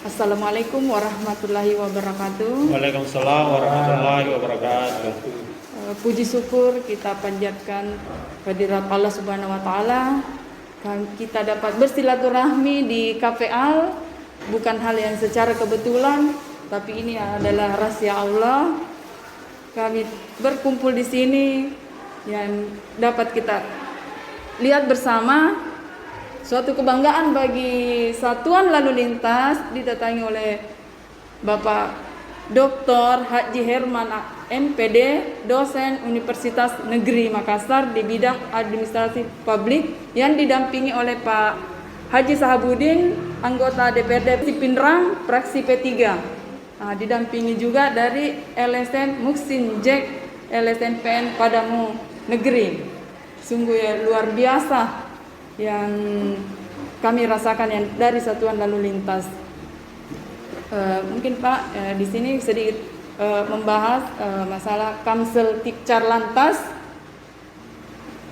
Assalamualaikum warahmatullahi wabarakatuh. Waalaikumsalam warahmatullahi wabarakatuh. Puji syukur kita panjatkan kehadirat Allah Subhanahu wa taala. Kita dapat bersilaturahmi di Cafe Al, bukan hal yang secara kebetulan, tapi ini adalah rahasia Allah. Kami berkumpul di sini yang dapat kita lihat bersama. Suatu kebanggaan bagi Satuan Lalu Lintas didatangi oleh Bapak Dr. Haji Herman MPD, dosen Universitas Negeri Makassar di bidang administrasi publik, yang didampingi oleh Pak Haji Sahabudin, anggota DPRD Pindrang, fraksi P3. Didampingi juga dari LSM Muksin Jack, LSM PN Padamu Negeri. Sungguh ya, luar biasa yang kami rasakan yang dari Satuan Lalu Lintas. Mungkin Pak di sini sedikit membahas masalah Kamsel Tipcar Lantas,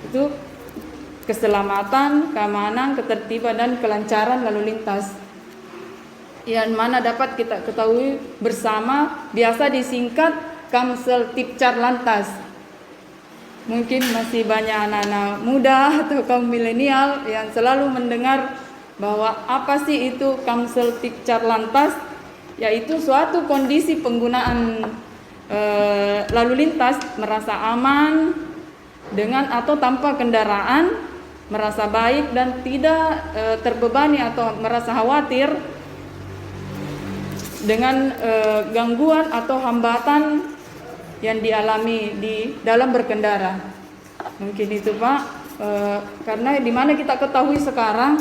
itu keselamatan, keamanan, ketertiban dan kelancaran lalu lintas, yang mana dapat kita ketahui bersama biasa disingkat Kamsel Tipcar Lantas. Mungkin masih banyak anak-anak muda atau kaum milenial yang selalu mendengar bahwa apa sih itu Kamsel Tipcar Lantas, yaitu suatu kondisi penggunaan lalu lintas merasa aman dengan atau tanpa kendaraan, merasa baik dan tidak terbebani atau merasa khawatir dengan gangguan atau hambatan yang dialami di dalam berkendara. Mungkin itu Pak, karena dimana kita ketahui sekarang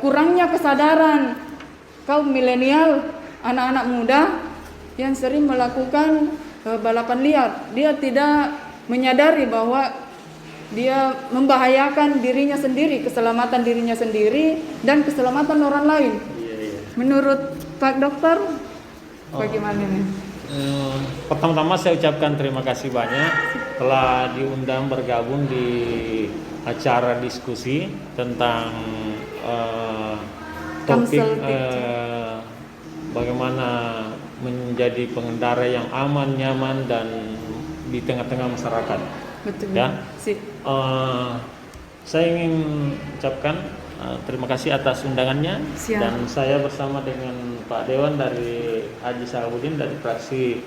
kurangnya kesadaran kaum milenial, anak-anak muda yang sering melakukan balapan liar. Dia tidak menyadari bahwa dia membahayakan dirinya sendiri, keselamatan dirinya sendiri dan keselamatan orang lain. Menurut Pak Dokter, bagaimana nih? Pertama-tama saya ucapkan terima kasih banyak telah diundang bergabung di acara diskusi tentang topik bagaimana menjadi pengendara yang aman, nyaman dan di tengah-tengah masyarakat. Betul. Ya. Saya ingin ucapkan terima kasih atas undangannya. Siap. Dan saya bersama dengan Pak Dewan dari Haji Sahabudin dari fraksi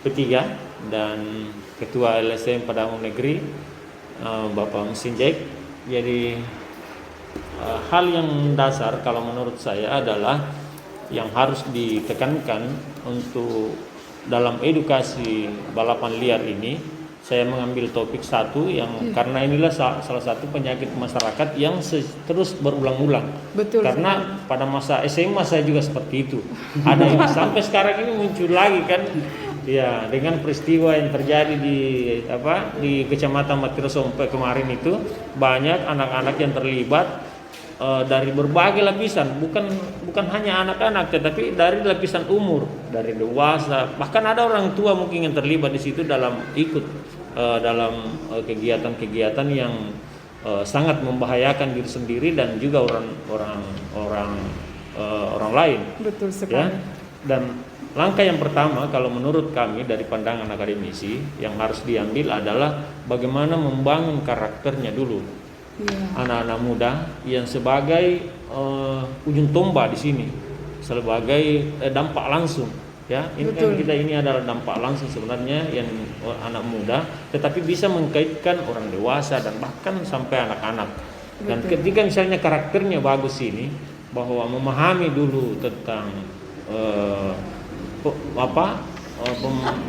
P3 dan Ketua LSM Padamu Negeri Bapak Muksin Jack. Jadi hal yang dasar kalau menurut saya adalah yang harus ditekankan untuk dalam edukasi balapan liar ini. Saya mengambil topik satu yang karena inilah salah satu penyakit masyarakat yang terus berulang-ulang. Betul. Karena pada masa SMA saya juga seperti itu. Ada yang sampai sekarang ini muncul lagi kan. Ya, dengan peristiwa yang terjadi di Kecamatan Matirosompe kemarin itu, banyak anak-anak yang terlibat dari berbagai lapisan, bukan hanya anak-anak tetapi dari lapisan umur, dari dewasa, bahkan ada orang tua mungkin yang terlibat di situ dalam dalam kegiatan-kegiatan yang sangat membahayakan diri sendiri dan juga orang lain. Betul sekali. Ya? Dan langkah yang pertama kalau menurut kami dari pandangan akademisi yang harus diambil adalah bagaimana membangun karakternya dulu. Anak-anak muda yang sebagai ujung tombak di sini, sebagai dampak langsung. Ya, ini adalah dampak langsung sebenarnya yang anak muda, tetapi bisa mengkaitkan orang dewasa dan bahkan sampai anak-anak. Dan ketika misalnya karakternya bagus ini, bahwa memahami dulu tentang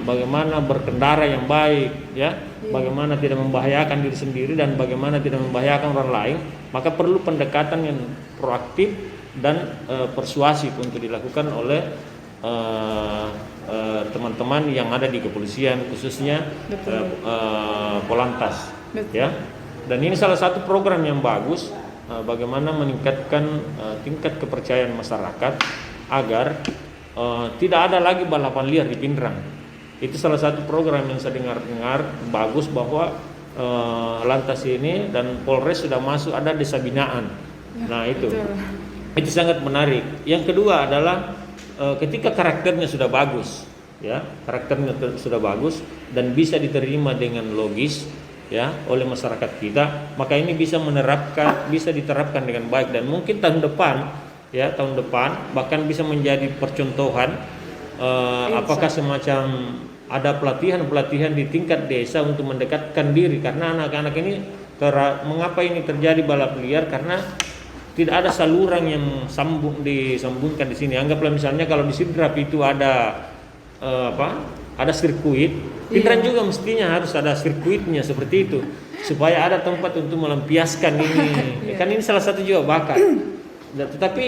bagaimana berkendara yang baik, ya, bagaimana tidak membahayakan diri sendiri dan bagaimana tidak membahayakan orang lain, maka perlu pendekatan yang proaktif dan persuasif untuk dilakukan oleh teman-teman yang ada di kepolisian, khususnya Polantas. Ya. Dan ini salah satu program yang bagus bagaimana meningkatkan tingkat kepercayaan masyarakat agar tidak ada lagi balapan liar di Pindrang. Itu salah satu program yang saya dengar bagus, bahwa Lantas ini dan Polres sudah masuk ada desa binaan. Nah itu sangat menarik. Yang kedua adalah ketika karakternya sudah bagus, ya, karakternya sudah bagus dan bisa diterima dengan logis, ya, oleh masyarakat kita, maka ini bisa diterapkan dengan baik dan mungkin tahun depan bahkan bisa menjadi percontohan. Apakah semacam ada pelatihan di tingkat desa untuk mendekatkan diri, karena anak-anak ini mengapa ini terjadi balap liar, karena tidak ada saluran yang disambungkan di sini. Anggaplah misalnya kalau di Sidrap itu ada ada sirkuit, Pindrang juga mestinya harus ada sirkuitnya seperti itu supaya ada tempat untuk melampiaskan ini. Kan ini salah satu juga bakat. Tetapi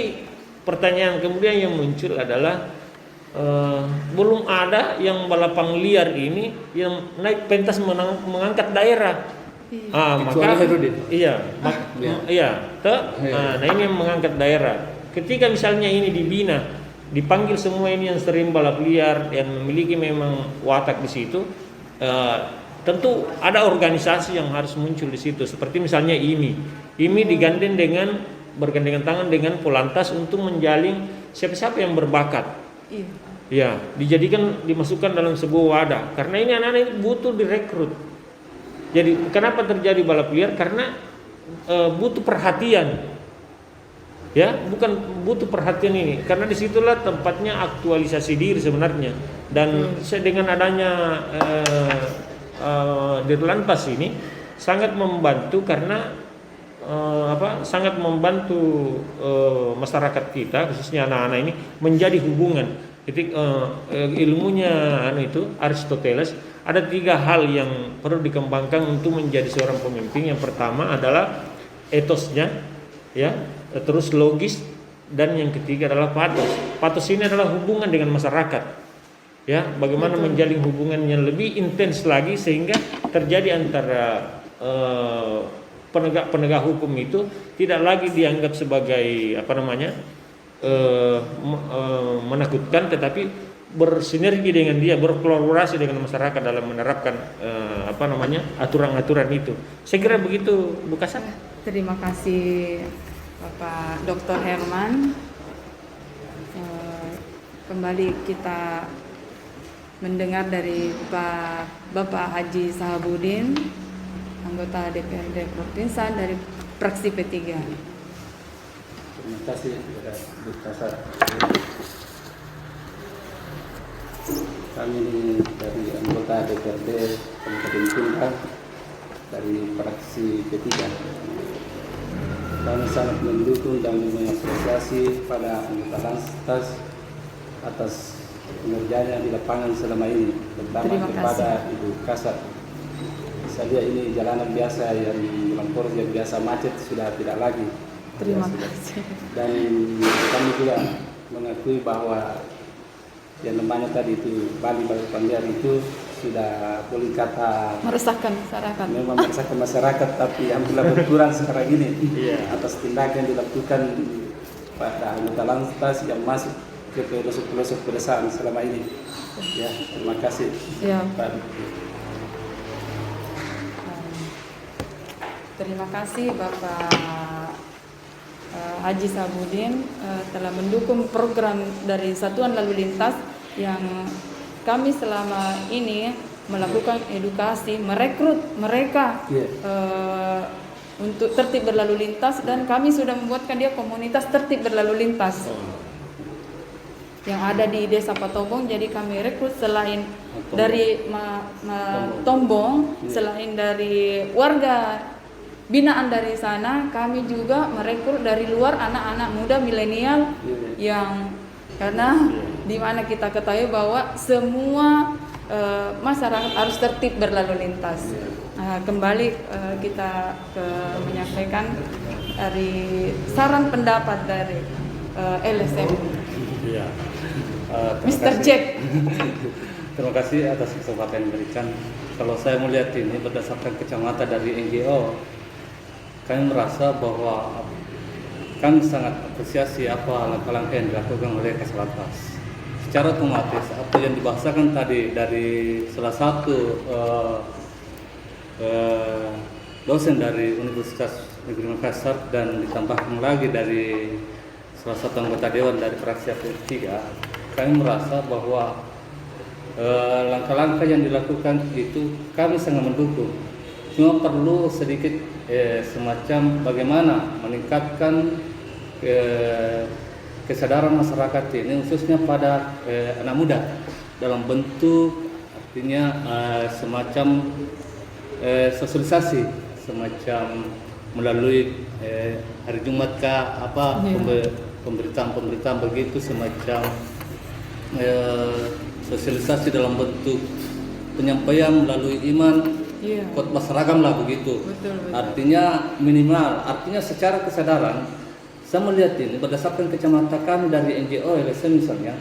pertanyaan kemudian yang muncul adalah belum ada yang balapan liar ini yang naik pentas mengangkat daerah. Maka nah ini yang mengangkat daerah. Ketika misalnya ini dibina, dipanggil semua ini yang sering balap liar, yang memiliki memang watak di situ, tentu ada organisasi yang harus muncul di situ. Seperti misalnya IMI bergandengan tangan dengan Polantas untuk menjalin siapa-siapa yang berbakat. Ya, dimasukkan dalam sebuah wadah. Karena ini anak-anak ini butuh direkrut. Jadi kenapa terjadi balap liar? Karena butuh perhatian, ya, bukan butuh perhatian ini. Karena disitulah tempatnya aktualisasi diri sebenarnya. Dan dengan adanya Dirlantas ini sangat membantu karena sangat membantu masyarakat kita, khususnya anak-anak ini menjadi hubungan. Jadi ilmunya Aristoteles, ada 3 hal yang perlu dikembangkan untuk menjadi seorang pemimpin. Yang pertama adalah etosnya, ya, terus logis, dan yang ketiga adalah patos. Patos ini adalah hubungan dengan masyarakat, ya, bagaimana menjalin hubungan yang lebih intens lagi sehingga terjadi antara penegak hukum itu tidak lagi dianggap sebagai menakutkan, tetapi bersinergi dengan dia, berkolaborasi dengan masyarakat dalam menerapkan aturan-aturan itu. Saya kira begitu, Bu Kasat. Terima kasih Bapak Dr. Herman. Kembali kita mendengar dari Bapak Haji Sahabudin, anggota DPRD Provinsi dari fraksi P3. Terima kasih kepada Bu Kasat. Kami dari anggota DPRD Kabupaten Pindrang dari fraksi P3. Kami sangat mendukung dan mengapresiasi pada anggota Lantas atas kinerjanya di lapangan selama ini, terutama kepada Ibu Kasat. Saya ini jalanan biasa yang melampau yang biasa macet sudah tidak lagi. Terima kasih. Dan kami juga mengakui bahwa yang namanya tadi itu Bali Liar itu sudah boleh kata meresahkan masyarakat. Memang meresahkan masyarakat, tapi alhamdulillah berkurang sekarang ini atas tindakan yang dilakukan pada anggota Lantas yang masuk ke pelosok-pelosok pedesaan selama ini. Ya, terima kasih. Ya. Terima kasih Bapak Haji Sahabudin telah mendukung program dari Satuan Lalu Lintas yang kami selama ini melakukan edukasi, merekrut mereka untuk tertib berlalu lintas, dan kami sudah membuatkan dia komunitas tertib berlalu lintas yang ada di Desa Patombong. Jadi kami rekrut selain dari Tombong, selain dari warga binaan dari sana, kami juga merekrut dari luar anak-anak muda milenial yang karena di mana kita ketahui bahwa semua masyarakat harus tertib berlalu lintas. Kembali kita menyampaikan dari saran pendapat dari LSM. Mr. Jack. Terima kasih atas kesempatan yang diberikan. Kalau saya melihat ini berdasarkan kacamata dari NGO, kami merasa bahwa kami sangat apresiasi apa langkah-langkah yang dilakukan oleh Kaslantas. Secara otomatis apa yang dibahasakan tadi dari salah satu dosen dari Universitas Negeri Makassar dan ditambahkan lagi dari salah satu anggota dewan dari fraksi P3, kami merasa bahwa langkah-langkah yang dilakukan itu kami sangat mendukung. Cuma perlu sedikit semacam bagaimana meningkatkan kesadaran masyarakat ini khususnya pada anak muda dalam bentuk artinya semacam sosialisasi semacam melalui hari Jumat kah apa pemberitaan begitu semacam sosialisasi dalam bentuk penyampaian melalui iman khotbah seragam lah begitu. Betul. Artinya minimal, artinya secara kesadaran saya melihat ini berdasarkan kacamata kami dari NGO LSM misalnya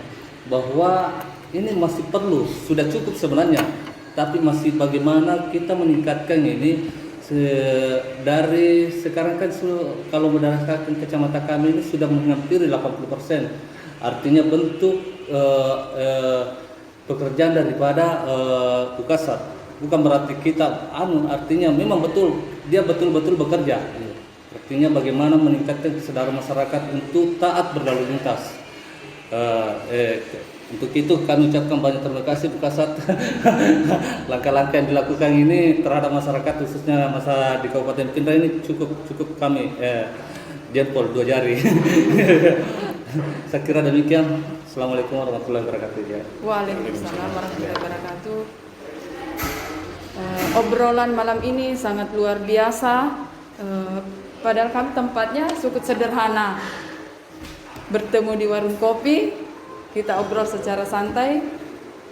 bahwa ini masih perlu, sudah cukup sebenarnya, tapi masih bagaimana kita meningkatkan ini dari sekarang kan kalau berdasarkan kacamata kami ini sudah menghampiri 80%. Artinya bentuk pekerjaan daripada Bukasat. Bukan berarti kita artinya memang dia betul-betul bekerja. Artinya bagaimana meningkatkan kesadaran masyarakat untuk taat berlalu lintas. Untuk itu kami ucapkan banyak terima kasih Bukasat. Langkah-langkah yang dilakukan ini terhadap masyarakat khususnya masa di Kabupaten Pindra ini cukup kami jempol 2 jari. Saya kira demikian. Assalamualaikum warahmatullahi wabarakatuh. Waalaikumsalam warahmatullahi wabarakatuh. Obrolan malam ini sangat luar biasa. Padahal kami tempatnya cukup sederhana. Bertemu di warung kopi, kita obrol secara santai,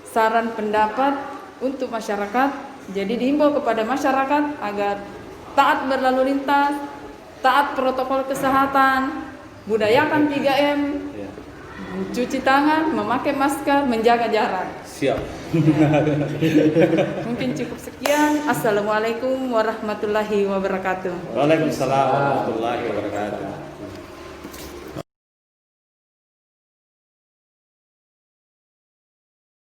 saran pendapat untuk masyarakat. Jadi dihimbau kepada masyarakat agar taat berlalu lintas, taat protokol kesehatan, budayakan 3M, mencuci tangan, memakai masker, menjaga jarak. Siap. Mungkin cukup sekian. Assalamualaikum warahmatullahi wabarakatuh. Waalaikumsalam warahmatullahi wabarakatuh.